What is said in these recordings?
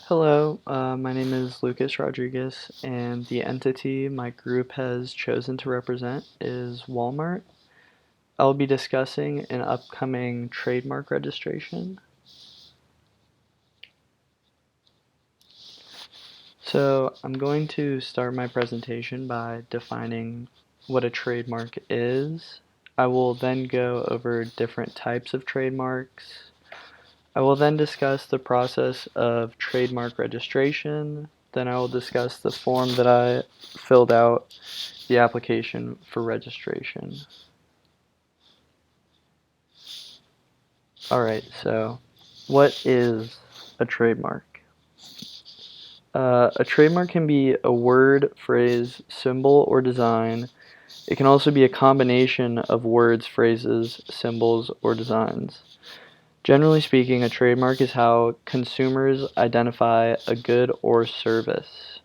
Hello, my name is Lucas Rodrigues, and the entity my group has chosen to represent is Walmart. I'll be discussing an upcoming trademark registration. So, I'm going to start my presentation by defining what a trademark is. I will then go over different types of trademarks. I will then discuss the process of trademark registration. Then I will discuss the form that I filled out, the application for registration. Alright, so what is a trademark? A trademark can be a word, phrase, symbol, or design. It can also be a combination of words, phrases, symbols, or designs. Generally speaking, a trademark is how consumers identify a good or service.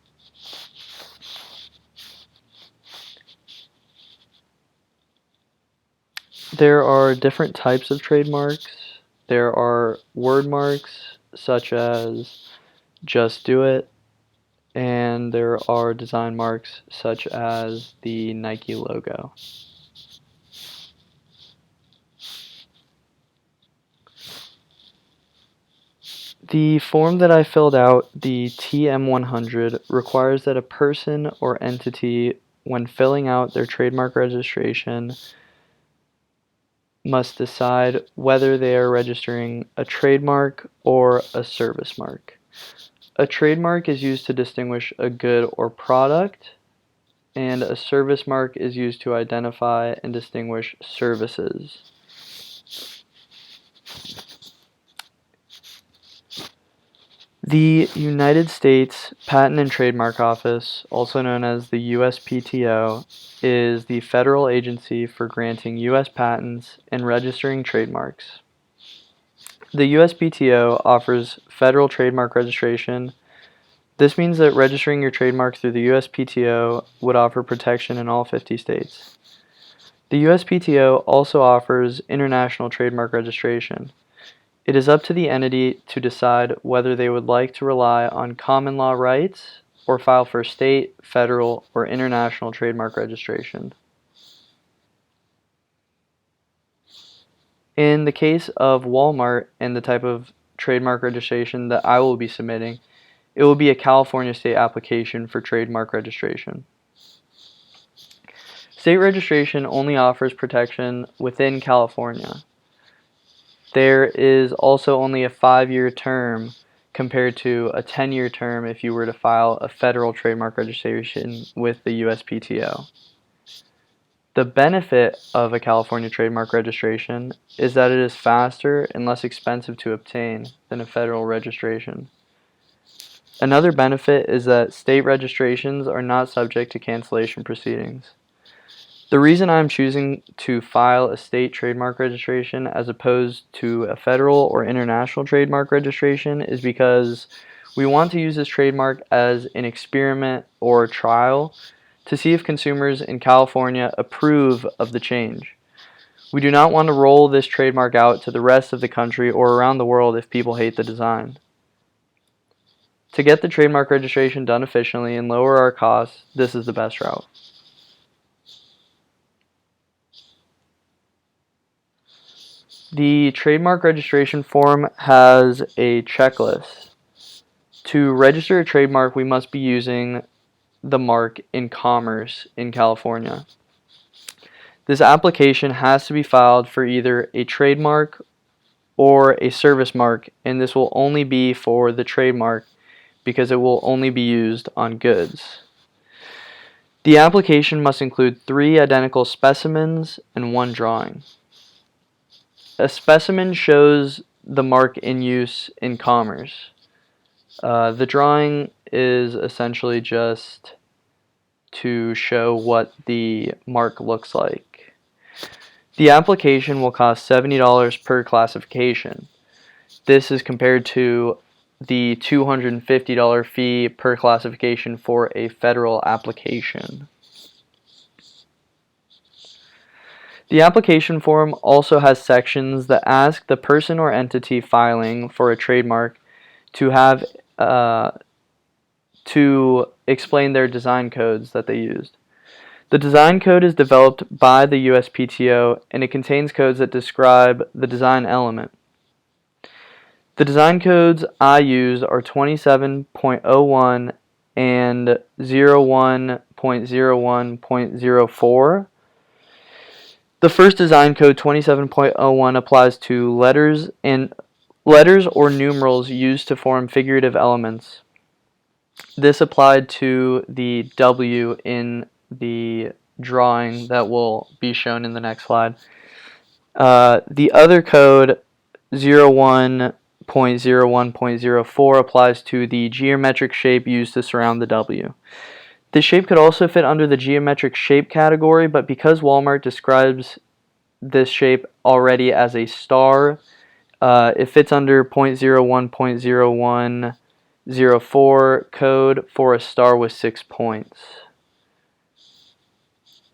There are different types of trademarks. There are word marks, such as just do it, and there are design marks, such as the Nike logo. The form that I filled out, the TM100, requires that a person or entity, when filling out their trademark registration, must decide whether they are registering a trademark or a service mark. A trademark is used to distinguish a good or product, and a service mark is used to identify and distinguish services. The United States Patent and Trademark Office, also known as the USPTO, is the federal agency for granting U.S. patents and registering trademarks. The USPTO offers federal trademark registration. This means that registering your trademark through the USPTO would offer protection in all 50 states. The USPTO also offers international trademark registration. It is up to the entity to decide whether they would like to rely on common law rights or file for state, federal, or international trademark registration. In the case of Walmart and the type of trademark registration that I will be submitting, it will be a California state application for trademark registration. State registration only offers protection within California. There is also only a 5-year term compared to a 10-year term if you were to file a federal trademark registration with the USPTO. The benefit of a California trademark registration is that it is faster and less expensive to obtain than a federal registration. Another benefit is that state registrations are not subject to cancellation proceedings. The reason I'm choosing to file a state trademark registration as opposed to a federal or international trademark registration is because we want to use this trademark as an experiment or trial to see if consumers in California approve of the change. We do not want to roll this trademark out to the rest of the country or around the world if people hate the design. To get the trademark registration done efficiently and lower our costs, this is the best route. The trademark registration form has a checklist. To register a trademark, we must be using the mark in commerce in California. This application has to be filed for either a trademark or a service mark, and this will only be for the trademark because it will only be used on goods. The application must include 3 identical specimens and 1 drawing. A specimen shows the mark in use in commerce. The drawing is essentially just to show what the mark looks like. The application will cost $70 per classification. This is compared to the $250 fee per classification for a federal application. The application form also has sections that ask the person or entity filing for a trademark to have to explain their design codes that they used. The design code is developed by the USPTO, and it contains codes that describe the design element. The design codes I use are 27.01 and 01.01.04. The first design code, 27.01, applies to letters or numerals used to form figurative elements. This applied to the W in the drawing that will be shown in the next slide. The other code, 01.01.04, applies to the geometric shape used to surround the W. This shape could also fit under the geometric shape category, but because Walmart describes this shape already as a star, it fits under 0.01.0104 code for a star with 6 points.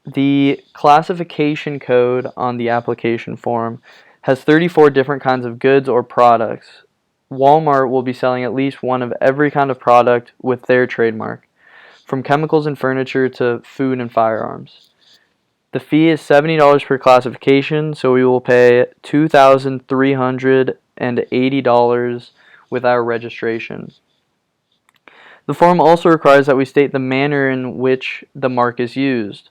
The classification code on the application form has 34 different kinds of goods or products. Walmart will be selling at least one of every kind of product with their trademark, from chemicals and furniture to food and firearms. The fee is $70 per classification, so we will pay $2,380 with our registration. The form also requires that we state the manner in which the mark is used.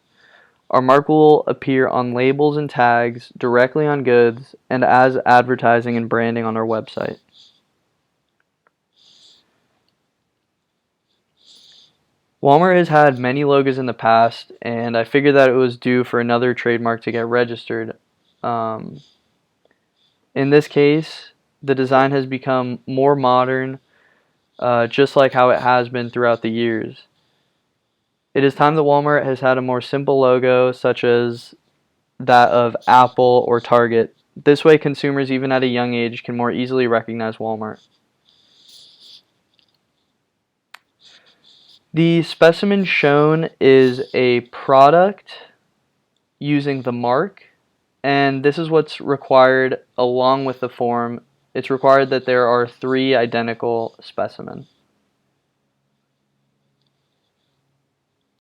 Our mark will appear on labels and tags, directly on goods, and as advertising and branding on our website. Walmart has had many logos in the past, and I figured that it was due for another trademark to get registered. In this case, the design has become more modern, just like how it has been throughout the years. It is time that Walmart has had a more simple logo, such as that of Apple or Target. This way, consumers, even at a young age, can more easily recognize Walmart. The specimen shown is a product using the mark, and this is what's required along with the form. It's required that there are 3 identical specimens.